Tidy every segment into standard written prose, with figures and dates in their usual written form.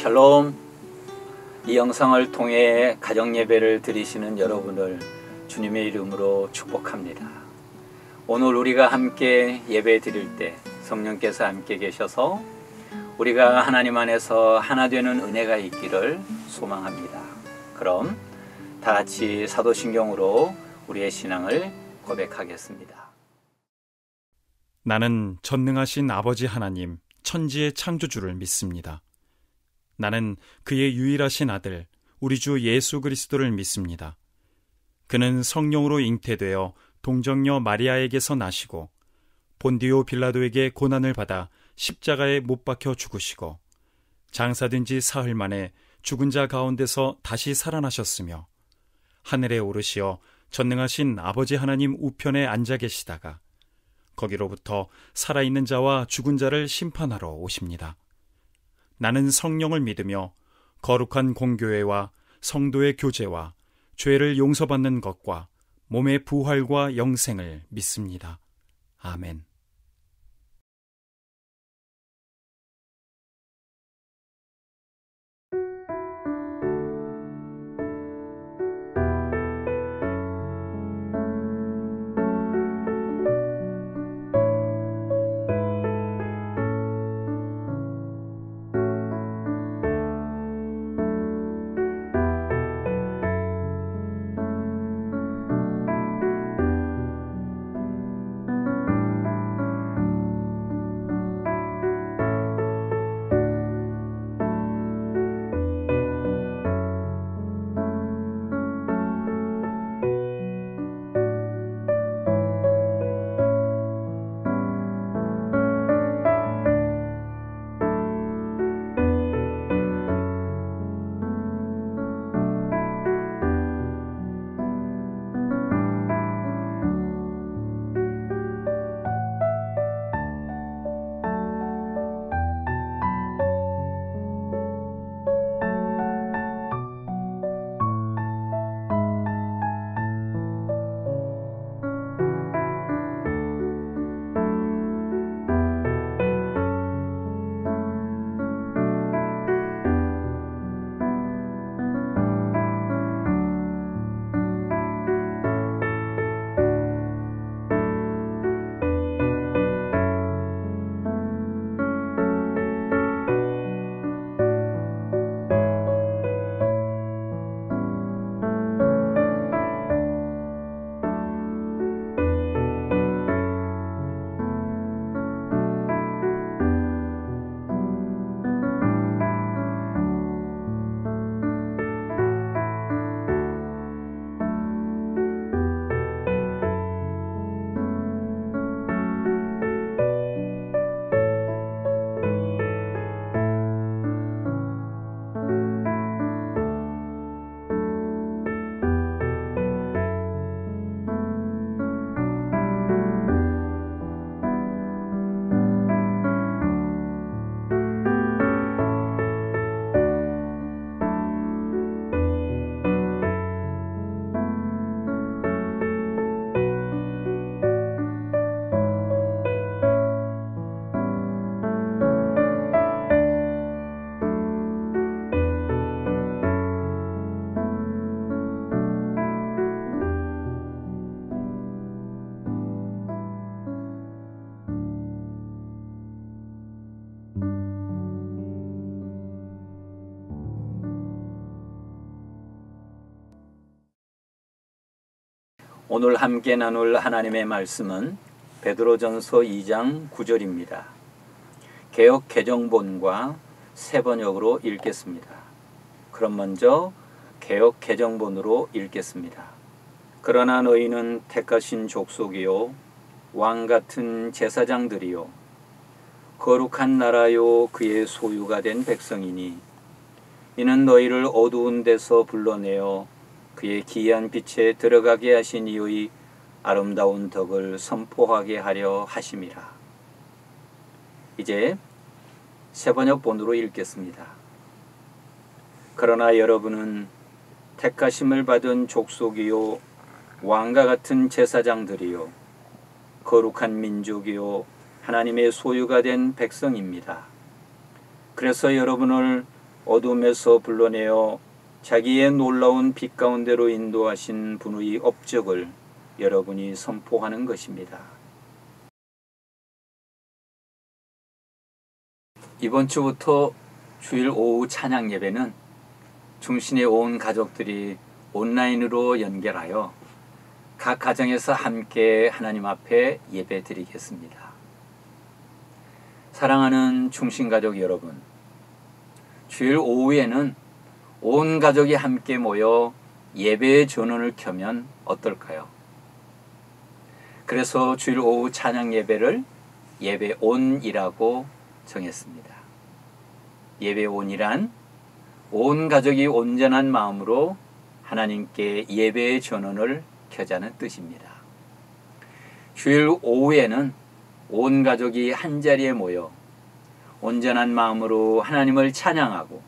샬롬. 이 영상을 통해 가정 예배를 드리시는 여러분을 주님의 이름으로 축복합니다. 오늘 우리가 함께 예배 드릴 때 성령께서 함께 계셔서 우리가 하나님 안에서 하나 되는 은혜가 있기를 소망합니다. 그럼 다 같이 사도신경으로 우리의 신앙을 고백하겠습니다. 나는 전능하신 아버지 하나님, 천지의 창조주를 믿습니다. 나는 그의 유일하신 아들, 우리 주 예수 그리스도를 믿습니다. 그는 성령으로 잉태되어 동정녀 마리아에게서 나시고 본디오 빌라도에게 고난을 받아 십자가에 못 박혀 죽으시고 장사된 지 사흘 만에 죽은 자 가운데서 다시 살아나셨으며 하늘에 오르시어 전능하신 아버지 하나님 우편에 앉아 계시다가 거기로부터 살아있는 자와 죽은 자를 심판하러 오십니다. 나는 성령을 믿으며 거룩한 공교회와 성도의 교제와 죄를 용서받는 것과 몸의 부활과 영생을 믿습니다. 아멘. 오늘 함께 나눌 하나님의 말씀은 베드로전서 2장 9절입니다. 개역 개정본과 새 번역으로 읽겠습니다. 그럼 먼저 개역 개정본으로 읽겠습니다. 그러나 너희는 택하신 족속이요 왕 같은 제사장들이요 거룩한 나라요 그의 소유가 된 백성이니 이는 너희를 어두운 데서 불러내어 그의 기이한 빛에 들어가게 하신 이의 아름다운 덕을 선포하게 하려 하심이라. 이제 새번역본으로 읽겠습니다. 그러나 여러분은 택하심을 받은 족속이요 왕과 같은 제사장들이요 거룩한 민족이요 하나님의 소유가 된 백성입니다. 그래서 여러분을 어둠에서 불러내어 자기의 놀라운 빛 가운데로 인도하신 분의 업적을 여러분이 선포하는 것입니다. 이번 주부터 주일 오후 찬양 예배는 중신의 온 가족들이 온라인으로 연결하여 각 가정에서 함께 하나님 앞에 예배 드리겠습니다. 사랑하는 중신가족 여러분, 주일 오후에는 온 가족이 함께 모여 예배의 전원을 켜면 어떨까요? 그래서 주일 오후 찬양 예배를 예배온이라고 정했습니다. 예배온이란 온 가족이 온전한 마음으로 하나님께 예배의 전원을 켜자는 뜻입니다. 주일 오후에는 온 가족이 한자리에 모여 온전한 마음으로 하나님을 찬양하고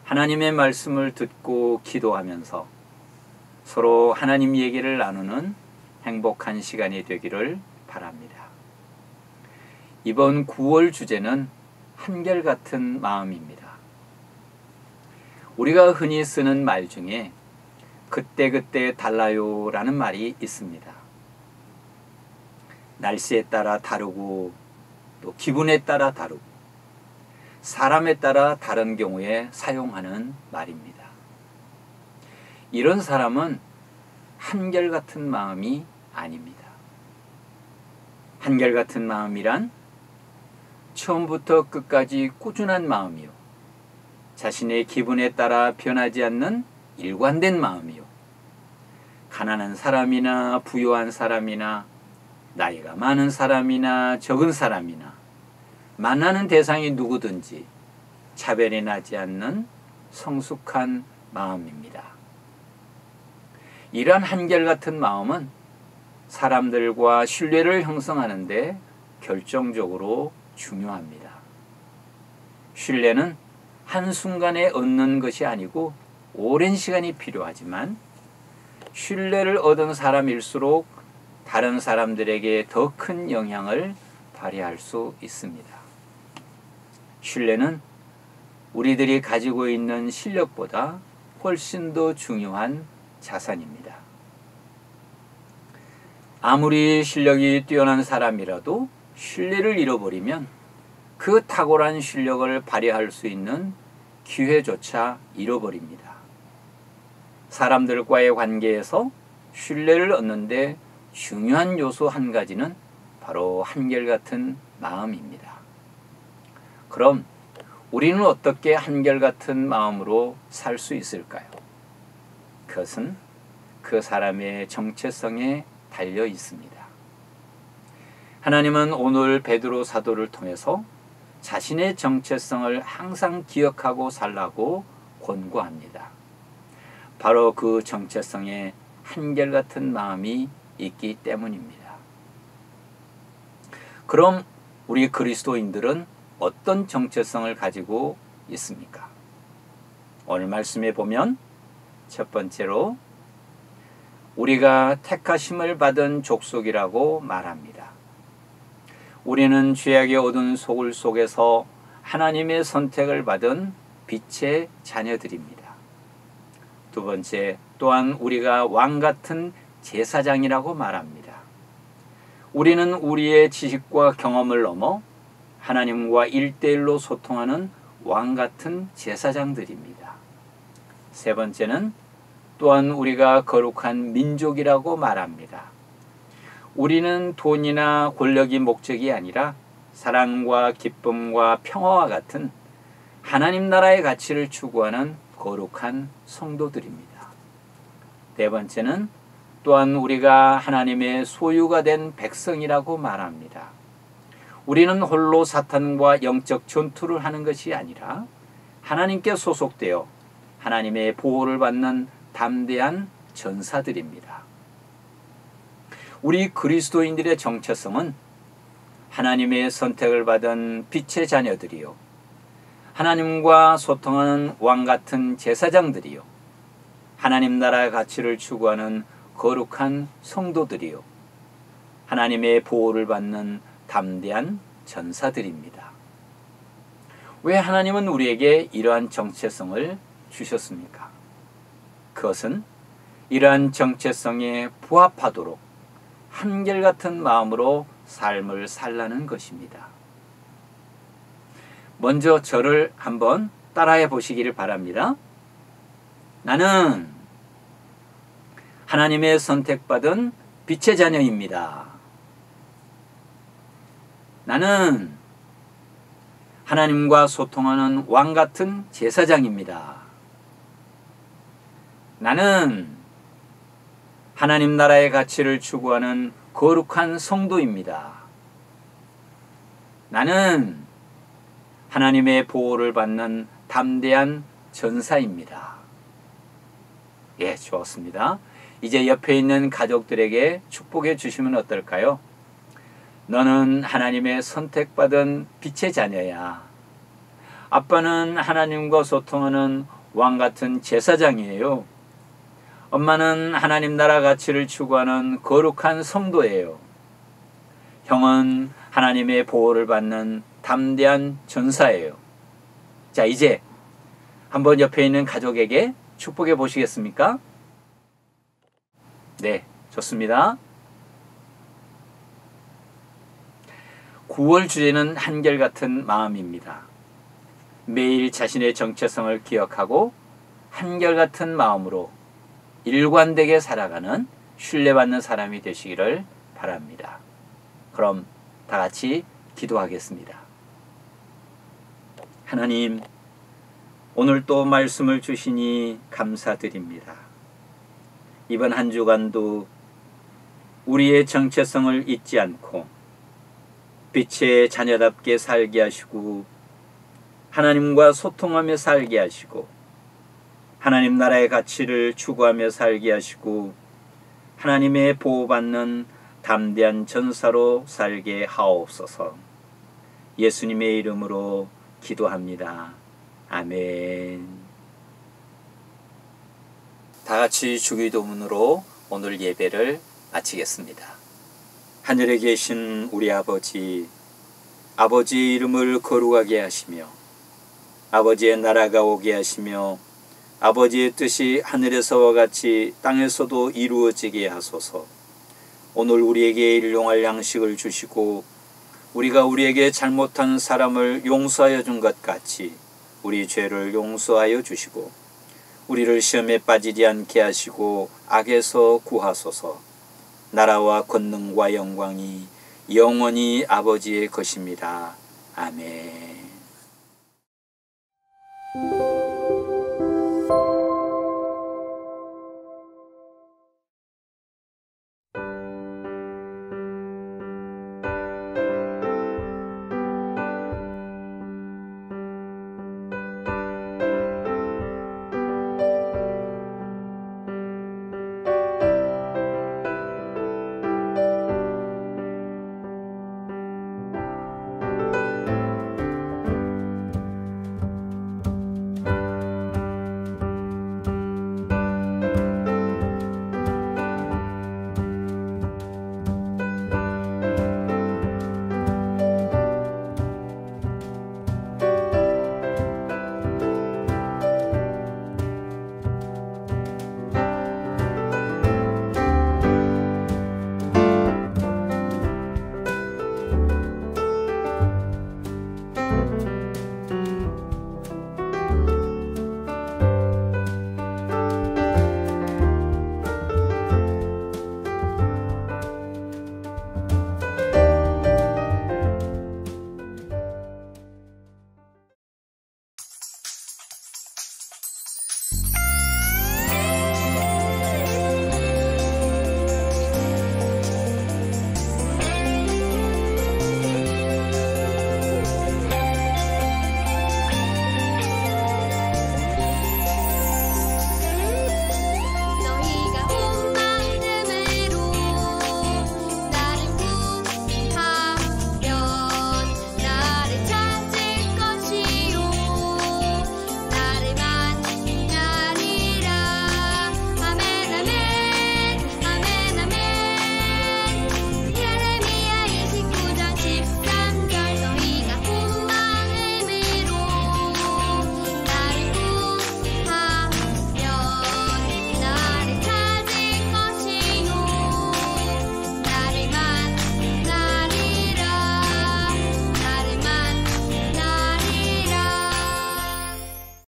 하나님의 말씀을 듣고 기도하면서 서로 하나님 얘기를 나누는 행복한 시간이 되기를 바랍니다. 이번 9월 주제는 한결같은 마음입니다. 우리가 흔히 쓰는 말 중에 그때그때 달라요 라는 말이 있습니다. 날씨에 따라 다르고 또 기분에 따라 다르고 사람에 따라 다른 경우에 사용하는 말입니다. 이런 사람은 한결같은 마음이 아닙니다. 한결같은 마음이란 처음부터 끝까지 꾸준한 마음이요, 자신의 기분에 따라 변하지 않는 일관된 마음이요, 가난한 사람이나 부유한 사람이나 나이가 많은 사람이나 적은 사람이나 만나는 대상이 누구든지 차별이 나지 않는 성숙한 마음입니다. 이러한 한결같은 마음은 사람들과 신뢰를 형성하는 데 결정적으로 중요합니다. 신뢰는 한순간에 얻는 것이 아니고 오랜 시간이 필요하지만 신뢰를 얻은 사람일수록 다른 사람들에게 더 큰 영향을 발휘할 수 있습니다. 신뢰는 우리들이 가지고 있는 실력보다 훨씬 더 중요한 자산입니다. 아무리 실력이 뛰어난 사람이라도 신뢰를 잃어버리면 그 탁월한 실력을 발휘할 수 있는 기회조차 잃어버립니다. 사람들과의 관계에서 신뢰를 얻는데 중요한 요소 한 가지는 바로 한결같은 마음입니다. 그럼 우리는 어떻게 한결같은 마음으로 살 수 있을까요? 그것은 그 사람의 정체성에 달려 있습니다. 하나님은 오늘 베드로 사도를 통해서 자신의 정체성을 항상 기억하고 살라고 권고합니다. 바로 그 정체성에 한결같은 마음이 있기 때문입니다. 그럼 우리 그리스도인들은 어떤 정체성을 가지고 있습니까? 오늘 말씀에 보면 첫 번째로 우리가 택하심을 받은 족속이라고 말합니다. 우리는 죄악의 어두운 소굴 속에서 하나님의 선택을 받은 빛의 자녀들입니다. 두 번째, 또한 우리가 왕 같은 제사장이라고 말합니다. 우리는 우리의 지식과 경험을 넘어 하나님과 1:1로 소통하는 왕 같은 제사장들입니다. 세 번째는 또한 우리가 거룩한 민족이라고 말합니다. 우리는 돈이나 권력이 목적이 아니라 사랑과 기쁨과 평화와 같은 하나님 나라의 가치를 추구하는 거룩한 성도들입니다. 네 번째는 또한 우리가 하나님의 소유가 된 백성이라고 말합니다. 우리는 홀로 사탄과 영적 전투를 하는 것이 아니라 하나님께 소속되어 하나님의 보호를 받는 담대한 전사들입니다. 우리 그리스도인들의 정체성은 하나님의 선택을 받은 빛의 자녀들이요, 하나님과 소통하는 왕 같은 제사장들이요, 하나님 나라의 가치를 추구하는 거룩한 성도들이요, 하나님의 보호를 받는 담대한 전사들입니다. 왜 하나님은 우리에게 이러한 정체성을 주셨습니까? 그것은 이러한 정체성에 부합하도록 한결같은 마음으로 삶을 살라는 것입니다. 먼저 저를 한번 따라해 보시기를 바랍니다. 나는 하나님의 선택받은 빛의 자녀입니다. 나는 하나님과 소통하는 왕 같은 제사장입니다. 나는 하나님 나라의 가치를 추구하는 거룩한 성도입니다. 나는 하나님의 보호를 받는 담대한 전사입니다. 예, 좋습니다. 이제 옆에 있는 가족들에게 축복해 주시면 어떨까요? 너는 하나님의 선택받은 빛의 자녀야. 아빠는 하나님과 소통하는 왕 같은 제사장이에요. 엄마는 하나님 나라 가치를 추구하는 거룩한 성도예요. 형은 하나님의 보호를 받는 담대한 전사예요. 자, 이제 한번 옆에 있는 가족에게 축복해 보시겠습니까? 네, 좋습니다. 9월 주제는 한결같은 마음입니다. 매일 자신의 정체성을 기억하고 한결같은 마음으로 일관되게 살아가는 신뢰받는 사람이 되시기를 바랍니다. 그럼 다 같이 기도하겠습니다. 하나님, 오늘 또 말씀을 주시니 감사드립니다. 이번 한 주간도 우리의 정체성을 잊지 않고 빛의 자녀답게 살게 하시고 하나님과 소통하며 살게 하시고 하나님 나라의 가치를 추구하며 살게 하시고 하나님의 보호받는 담대한 전사로 살게 하옵소서. 예수님의 이름으로 기도합니다. 아멘. 다 같이 주기도문으로 오늘 예배를 마치겠습니다. 하늘에 계신 우리 아버지, 아버지의 이름을 거룩하게 하시며 아버지의 나라가 오게 하시며 아버지의 뜻이 하늘에서와 같이 땅에서도 이루어지게 하소서. 오늘 우리에게 일용할 양식을 주시고 우리가 우리에게 잘못한 사람을 용서하여 준 것 같이 우리 죄를 용서하여 주시고 우리를 시험에 빠지지 않게 하시고 악에서 구하소서. 나라와 권능과 영광이 영원히 아버지의 것입니다. 아멘.